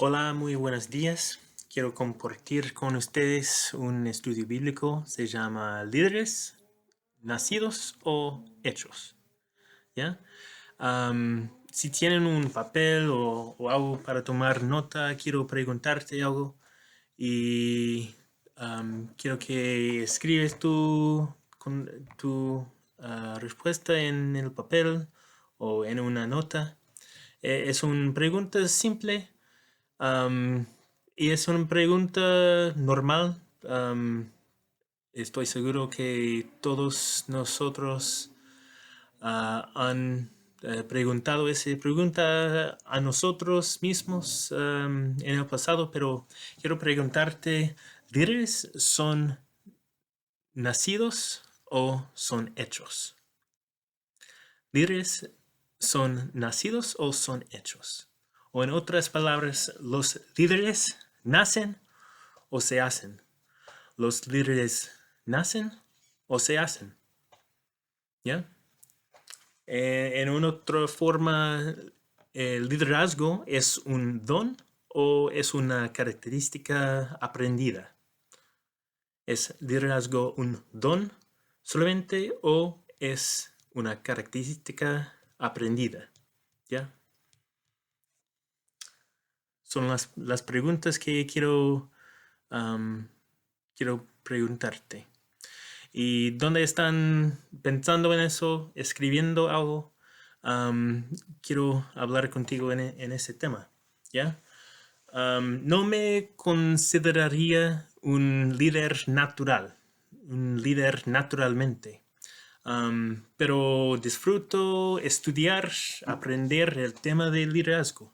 Hola, muy buenos días. Quiero compartir con ustedes un estudio bíblico. Se llama Líderes, Nacidos o Hechos. ¿Ya? Si tienen un papel o algo para tomar nota, quiero preguntarte algo y quiero que escribes tu respuesta en el papel o en una nota. Es una pregunta simple. Am, y es una pregunta normal. Estoy seguro que todos nosotros han preguntado esa pregunta a nosotros mismos en el pasado, pero quiero preguntarte, ¿líderes son nacidos o son hechos? ¿Líderes son nacidos o son hechos? O en otras palabras, ¿los líderes nacen o se hacen? ¿Los líderes nacen o se hacen? ¿Ya? En una otra forma, ¿el liderazgo es un don o es una característica aprendida? ¿Es liderazgo un don solamente o es una característica aprendida? ¿Ya? Son las preguntas que quiero preguntarte. ¿Y dónde están pensando en eso, escribiendo algo? Quiero hablar contigo en ese tema, ¿ya? No me consideraría un líder natural, un líder naturalmente. Pero disfruto estudiar, aprender el tema del liderazgo.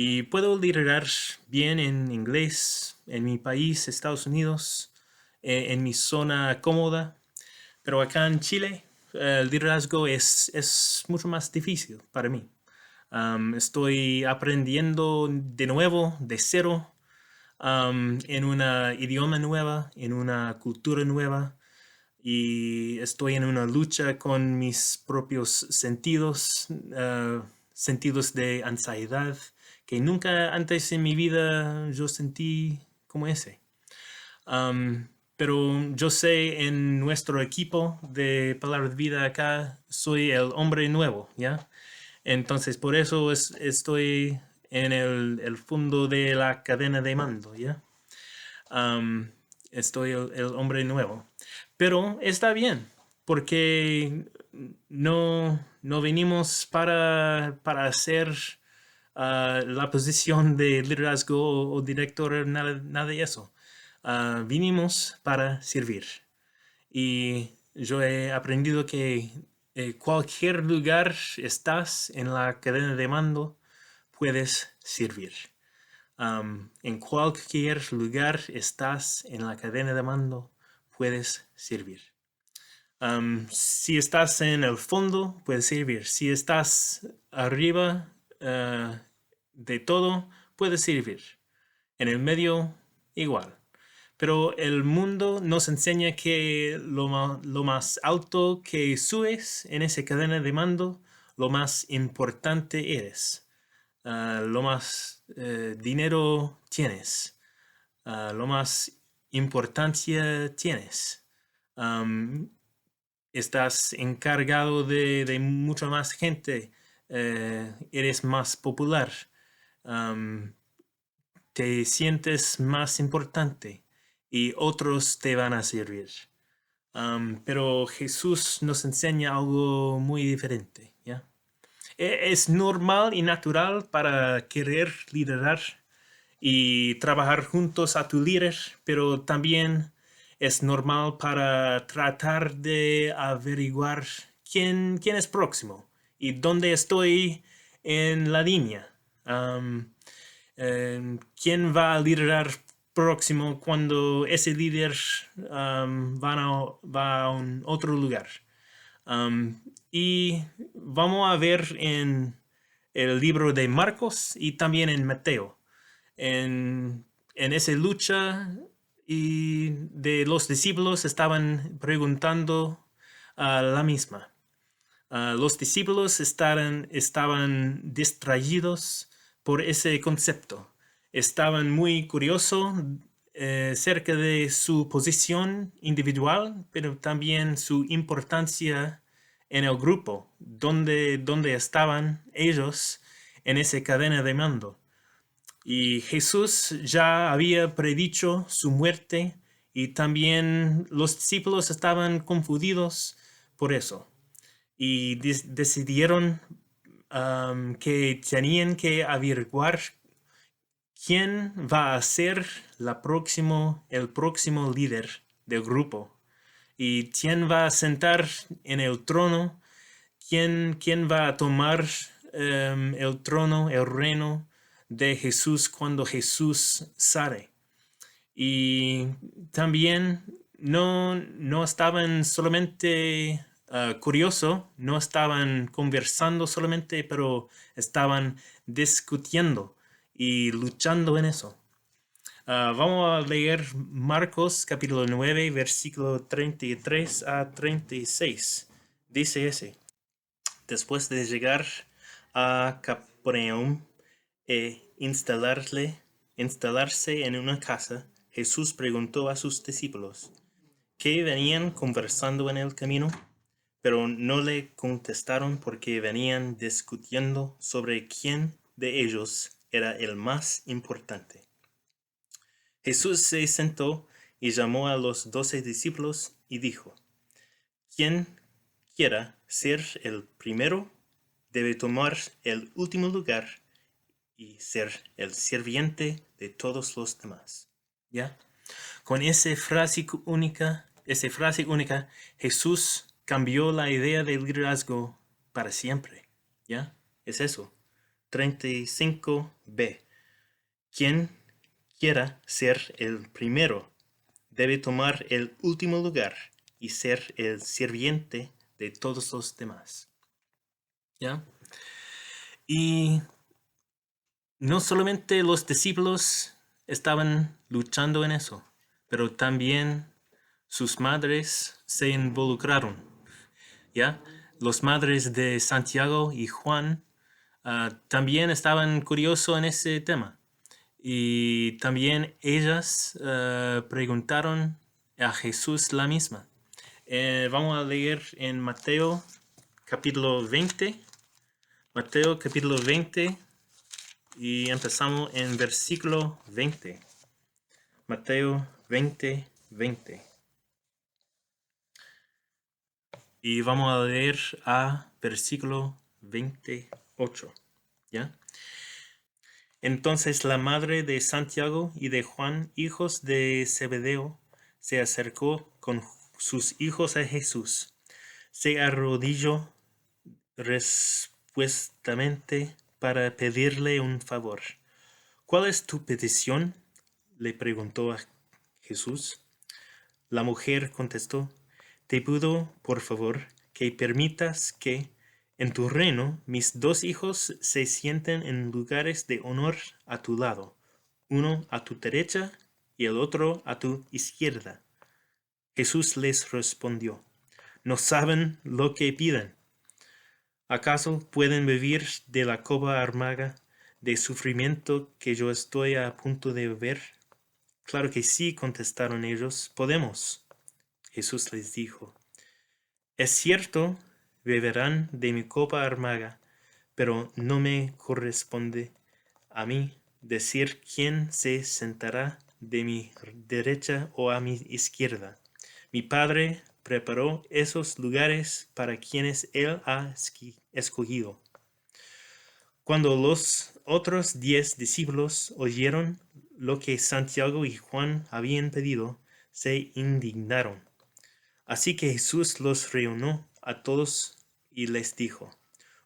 Y puedo liderar bien en inglés, en mi país, Estados Unidos, en mi zona cómoda, pero acá en Chile el liderazgo es mucho más difícil para mí. Estoy aprendiendo de nuevo, de cero, en una idioma nueva, en una cultura nueva, y estoy en una lucha con mis propios sentidos de ansiedad que nunca antes en mi vida yo sentí como ese. Pero yo sé en nuestro equipo de Palabra de Vida acá soy el hombre nuevo, ¿ya? Entonces por eso estoy en el fondo de la cadena de mando, ¿ya? Am, Estoy el hombre nuevo. Pero está bien, porque no venimos para hacer la posición de liderazgo o director, nada de eso. Vinimos para servir. Y yo he aprendido que cualquier lugar estás en la cadena de mando, puedes servir. En cualquier lugar estás en la cadena de mando, puedes servir. Si estás en el fondo, puedes servir. Si estás arriba de todo, puedes servir. En el medio, igual. Pero el mundo nos enseña que lo más alto que subes en esa cadena de mando, lo más importante eres. Lo más dinero tienes, lo más importancia tienes. Um, Estás encargado de mucha más gente, eres más popular, um, te sientes más importante y otros te van a servir. Pero Jesús nos enseña algo muy diferente, ¿ya? Es normal y natural para querer liderar y trabajar juntos a tu líder, pero también es normal para tratar de averiguar quién es próximo y dónde estoy en la línea. Um, ¿Quién va a liderar próximo cuando ese líder va a un otro lugar? Y vamos a ver en el libro de Marcos y también en Mateo. En esa lucha y de los discípulos estaban preguntando a la misma. Los discípulos estaban distraídos por ese concepto. estaban muy curiosos cerca de su posición individual, pero también su importancia en el grupo, donde estaban ellos en esa cadena de mando. Y Jesús ya había predicho su muerte y también los discípulos estaban confundidos por eso. Y decidieron que tenían que averiguar quién va a ser el próximo líder del grupo y quién va a sentar en el trono, quién va a tomar el trono, el reino de Jesús cuando Jesús sale. Y también no estaban solamente curiosos, no estaban conversando solamente, pero estaban discutiendo y luchando en eso. Vamos a leer Marcos capítulo 9, versículo 33 a 36. Dice ese: después de llegar a Capernaum e instalarse en una casa, Jesús preguntó a sus discípulos, ¿qué venían conversando en el camino? Pero no le contestaron porque venían discutiendo sobre quién de ellos era el más importante. Jesús se sentó y llamó a los 12 discípulos y dijo, quien quiera ser el primero debe tomar el último lugar y ser el sirviente de todos los demás. ¿Ya? Con esa frase única, Jesús cambió la idea del liderazgo para siempre. ¿Ya? Es eso. 35b. Quien quiera ser el primero debe tomar el último lugar y ser el sirviente de todos los demás. ¿Ya? Y no solamente los discípulos estaban luchando en eso, pero también sus madres se involucraron, ¿ya? Los madres de Santiago y Juan también estaban curiosos en ese tema. Y también ellas preguntaron a Jesús la misma. Vamos a leer en Mateo capítulo 20. Mateo capítulo 20 y empezamos en versículo 20. Mateo 20, 20. Y vamos a leer a versículo 28. ¿Ya? Entonces la madre de Santiago y de Juan, hijos de Zebedeo, se acercó con sus hijos a Jesús. Se arrodilló respuestamente para pedirle un favor. ¿Cuál es tu petición?, le preguntó a Jesús. La mujer contestó, te pido, por favor, que permitas que, en tu reino, mis 2 hijos se sienten en lugares de honor a tu lado, uno a tu derecha y el otro a tu izquierda. Jesús les respondió, no saben lo que piden. ¿Acaso pueden beber de la copa amarga de sufrimiento que yo estoy a punto de beber? Claro que sí, contestaron ellos, podemos. Jesús les dijo, es cierto, beberán de mi copa amarga, pero no me corresponde a mí decir quién se sentará de mi derecha o a mi izquierda. Mi Padre preparó esos lugares para quienes Él ha escogido. Cuando los otros 10 discípulos oyeron lo que Santiago y Juan habían pedido, se indignaron. Así que Jesús los reunió a todos y les dijo,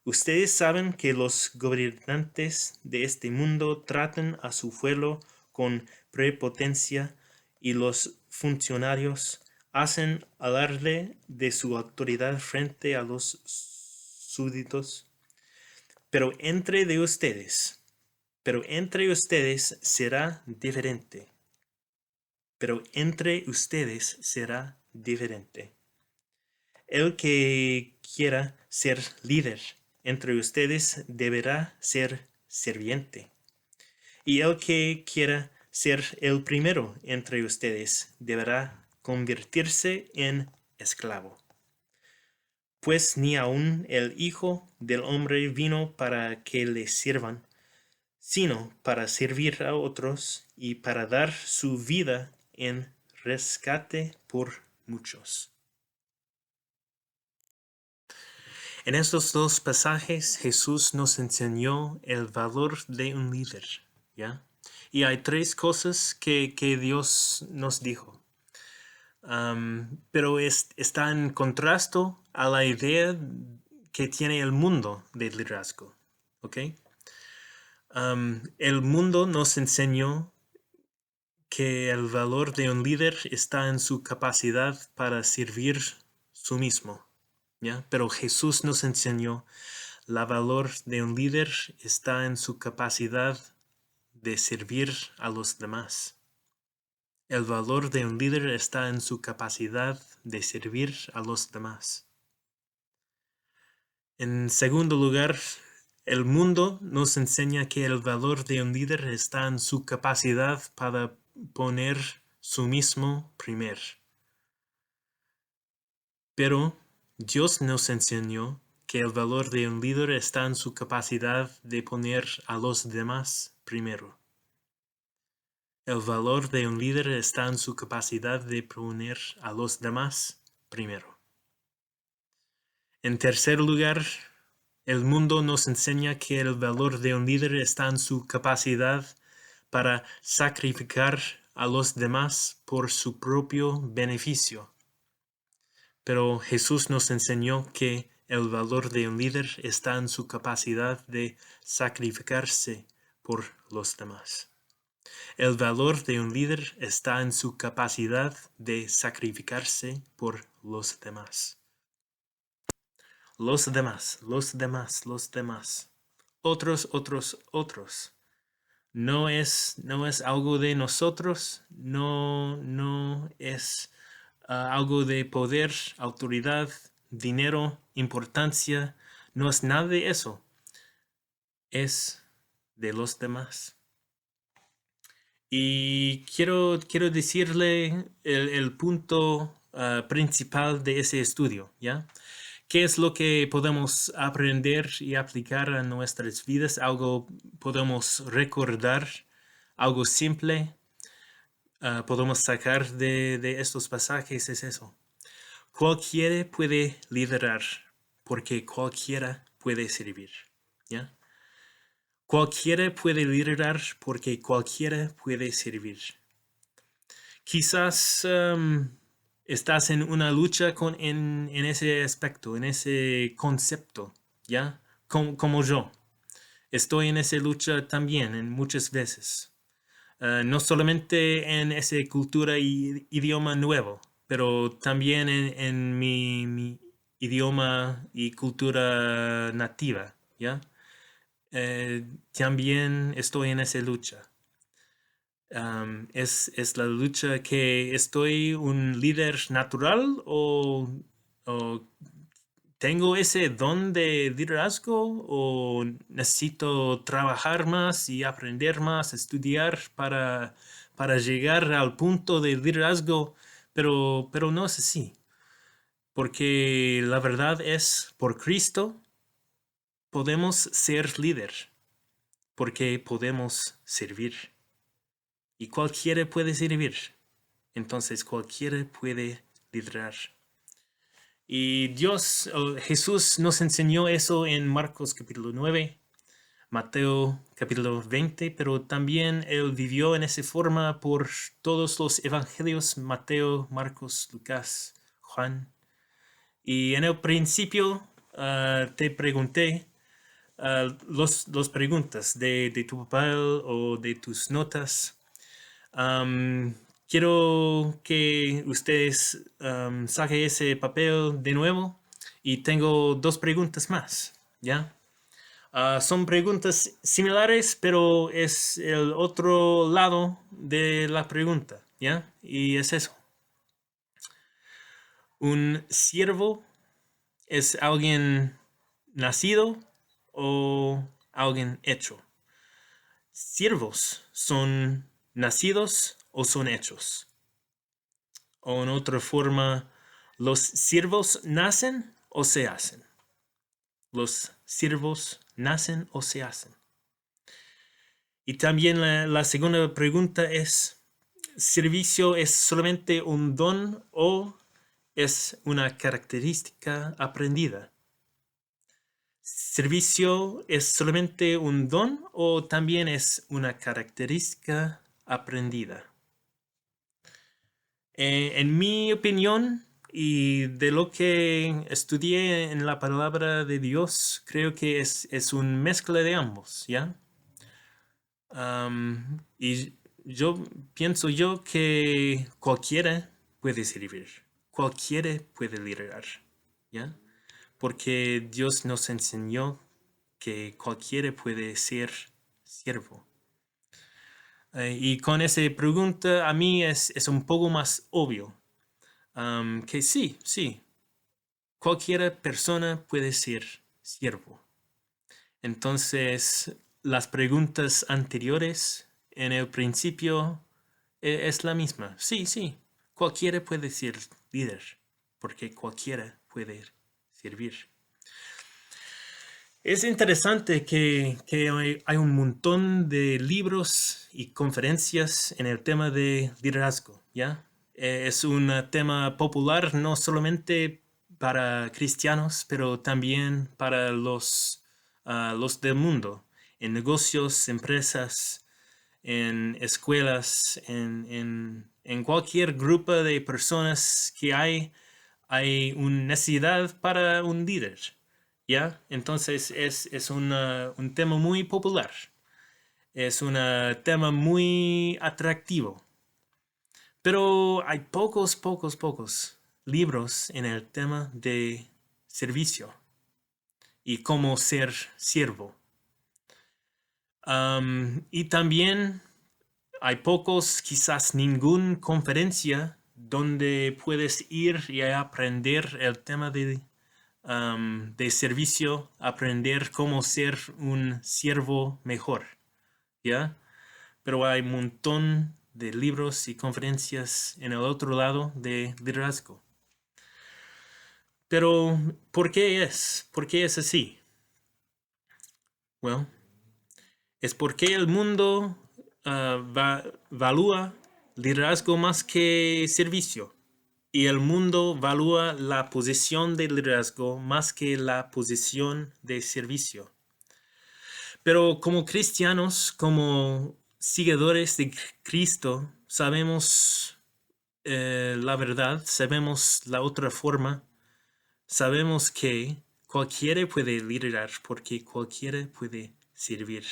ustedes saben que los gobernantes de este mundo tratan a su pueblo con prepotencia y los funcionarios hacen alarde de su autoridad frente a los súbditos. Pero entre ustedes será diferente. Pero entre ustedes será diferente. El que quiera ser líder entre ustedes deberá ser sirviente. Y el que quiera ser el primero entre ustedes deberá convertirse en esclavo. Pues ni aun el Hijo del Hombre vino para que le sirvan, sino para servir a otros y para dar su vida en rescate por muchos. En estos dos pasajes Jesús nos enseñó el valor de un líder, ¿ya? Y hay tres cosas que Dios nos dijo. Pero está en contraste a la idea que tiene el mundo de liderazgo, ¿ok? El mundo nos enseñó que el valor de un líder está en su capacidad para servir su mismo, ¿ya? Pero Jesús nos enseñó el valor de un líder está en su capacidad de servir a los demás. El valor de un líder está en su capacidad de servir a los demás. En segundo lugar, el mundo nos enseña que el valor de un líder está en su capacidad para poner su mismo primero. Pero Dios nos enseñó que el valor de un líder está en su capacidad de poner a los demás primero. El valor de un líder está en su capacidad de poner a los demás primero. En tercer lugar, el mundo nos enseña que el valor de un líder está en su capacidad para sacrificar a los demás por su propio beneficio. Pero Jesús nos enseñó que el valor de un líder está en su capacidad de sacrificarse por los demás. El valor de un líder está en su capacidad de sacrificarse por los demás. Los demás, los demás, los demás. Otros, otros, otros. No es algo de nosotros, no es algo de poder, autoridad, dinero, importancia. No es nada de eso. Es de los demás. Y quiero decirle el punto principal de ese estudio, ¿ya? ¿Qué es lo que podemos aprender y aplicar a nuestras vidas? Algo podemos recordar, algo simple, podemos sacar de estos pasajes es eso. Cualquiera puede liderar porque cualquiera puede servir, ¿ya? Cualquiera puede liderar porque cualquiera puede servir. Quizás estás en una lucha en ese aspecto, en ese concepto, ¿ya? Como yo. Estoy en esa lucha también en muchas veces. No solamente en esa cultura y idioma nuevo, pero también en mi idioma y cultura nativa, ¿ya? También estoy en esa lucha. Es la lucha que estoy un líder natural o tengo ese don de liderazgo o necesito trabajar más y aprender más, estudiar para llegar al punto de liderazgo, pero no es así. Porque la verdad es, por Cristo podemos ser líder, porque podemos servir. Y cualquiera puede servir. Entonces cualquiera puede liderar. Y Jesús nos enseñó eso en Marcos capítulo 9, Mateo capítulo 20, pero también Él vivió en esa forma por todos los evangelios, Mateo, Marcos, Lucas, Juan. Y en el principio te pregunté las preguntas de tu papel o de tus notas. Quiero que ustedes saquen ese papel de nuevo y tengo dos preguntas más, ¿ya? Son preguntas similares, pero es el otro lado de la pregunta, ¿ya? Y es eso. ¿Un siervo es alguien nacido o alguien hecho? siervos son nacidos o son hechos. O en otra forma, ¿los siervos nacen o se hacen? Los siervos nacen o se hacen. Y también la segunda pregunta es, ¿servicio es solamente un don o es una característica aprendida? ¿Servicio es solamente un don o también es una característica aprendida? En mi opinión y de lo que estudié en la palabra de Dios, creo que es una mezcla de ambos, ¿ya? Y yo pienso que cualquiera puede servir, cualquiera puede liderar, ¿ya? Porque Dios nos enseñó que cualquiera puede ser siervo. Y con esa pregunta a mí es un poco más obvio que sí, cualquiera persona puede ser siervo. Entonces, las preguntas anteriores en el principio es la misma. Sí, cualquiera puede ser líder, porque cualquiera puede servir. Es interesante que hay un montón de libros y conferencias en el tema de liderazgo, ¿ya? Es un tema popular no solamente para cristianos, pero también para los del mundo, en negocios, empresas, en escuelas, en cualquier grupo de personas que hay una necesidad para un líder. ¿Ya? Entonces es un tema muy popular, es un tema muy atractivo, pero hay pocos libros en el tema de servicio y cómo ser siervo. Y también hay quizás ninguna conferencia donde puedes ir y aprender el tema de servicio, aprender cómo ser un siervo mejor, ¿ya? Pero hay un montón de libros y conferencias en el otro lado de liderazgo. Pero, ¿por qué es? ¿Por qué es así? Well, es porque el mundo valúa liderazgo más que servicio. Y el mundo valúa la posición de liderazgo más que la posición de servicio. Pero como cristianos, como seguidores de Cristo, sabemos la verdad, sabemos la otra forma, sabemos que cualquiera puede liderar porque cualquiera puede servir.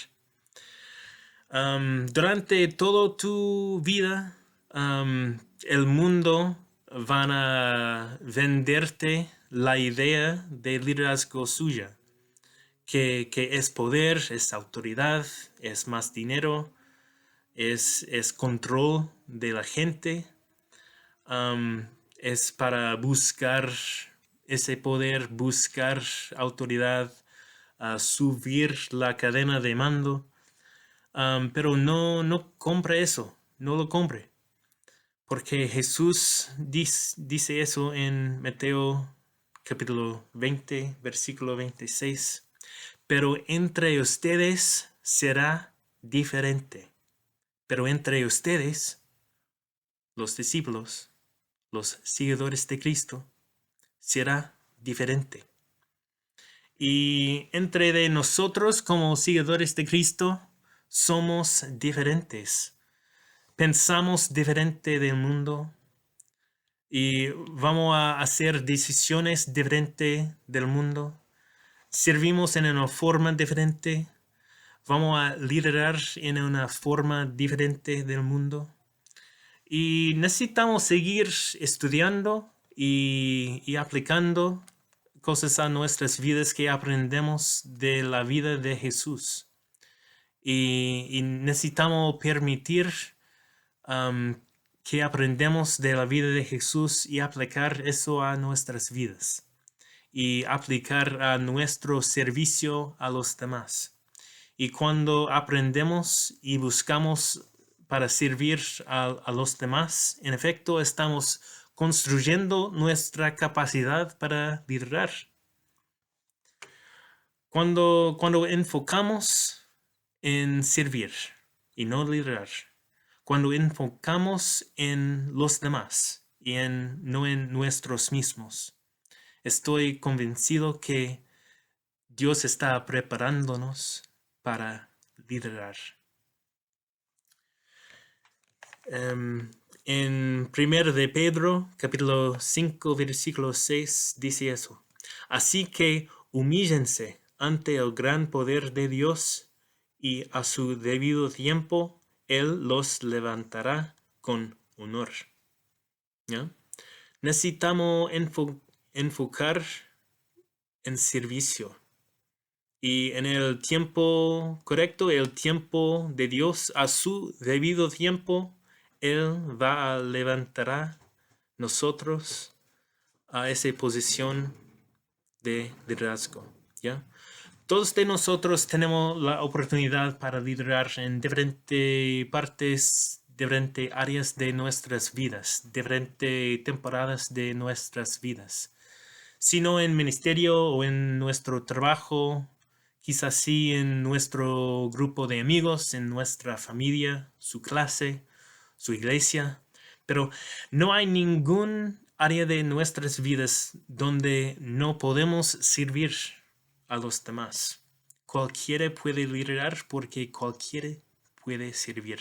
Durante toda tu vida, el mundo van a venderte la idea de liderazgo suya, que es poder, es autoridad, es más dinero, es control de la gente, es para buscar ese poder, buscar autoridad, subir la cadena de mando. Pero no compre eso, no lo compre. Porque Jesús dice eso en Mateo capítulo 20, versículo 26. Pero entre ustedes será diferente. Pero entre ustedes, los discípulos, los seguidores de Cristo, será diferente. Y entre de nosotros como seguidores de Cristo, somos diferentes. Pensamos diferente del mundo y vamos a hacer decisiones diferentes del mundo. Servimos en una forma diferente. Vamos a liderar en una forma diferente del mundo. Y necesitamos seguir estudiando y aplicando cosas a nuestras vidas que aprendemos de la vida de Jesús. Y necesitamos permitir que aprendemos de la vida de Jesús y aplicar eso a nuestras vidas y aplicar a nuestro servicio a los demás. Y cuando aprendemos y buscamos para servir a los demás, en efecto, estamos construyendo nuestra capacidad para liderar. Cuando enfocamos en servir y no liderar, cuando enfocamos en los demás y no en nosotros mismos, estoy convencido que Dios está preparándonos para liderar. En 1 de Pedro, capítulo 5, versículo 6, dice eso. Así que humíllense ante el gran poder de Dios y a su debido tiempo Él los levantará con honor. ¿Ya? Necesitamos enfocar en servicio. Y en el tiempo correcto, el tiempo de Dios, a su debido tiempo, Él va a levantar a nosotros a esa posición de liderazgo. ¿Ya? Todos de nosotros tenemos la oportunidad para liderar en diferentes partes, diferentes áreas de nuestras vidas, diferentes temporadas de nuestras vidas. Si no en ministerio o en nuestro trabajo, quizás sí en nuestro grupo de amigos, en nuestra familia, su clase, su iglesia. Pero no hay ningún área de nuestras vidas donde no podemos servir a los demás. Cualquiera puede liderar porque cualquiera puede servir.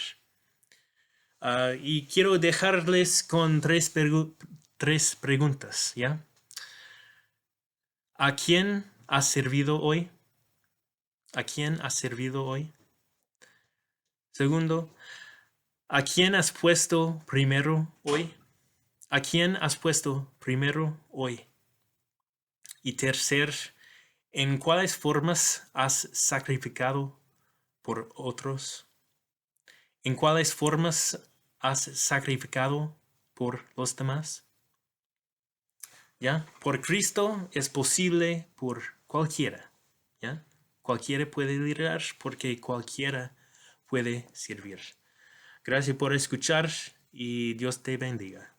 Y quiero dejarles con tres preguntas, ¿ya? ¿A quién has servido hoy? ¿A quién has servido hoy? Segundo, ¿a quién has puesto primero hoy? ¿A quién has puesto primero hoy? Y tercer, ¿en cuáles formas has sacrificado por otros? ¿En cuáles formas has sacrificado por los demás? ¿Ya? Por Cristo es posible por cualquiera. ¿Ya? Cualquiera puede liderar porque cualquiera puede servir. Gracias por escuchar y Dios te bendiga.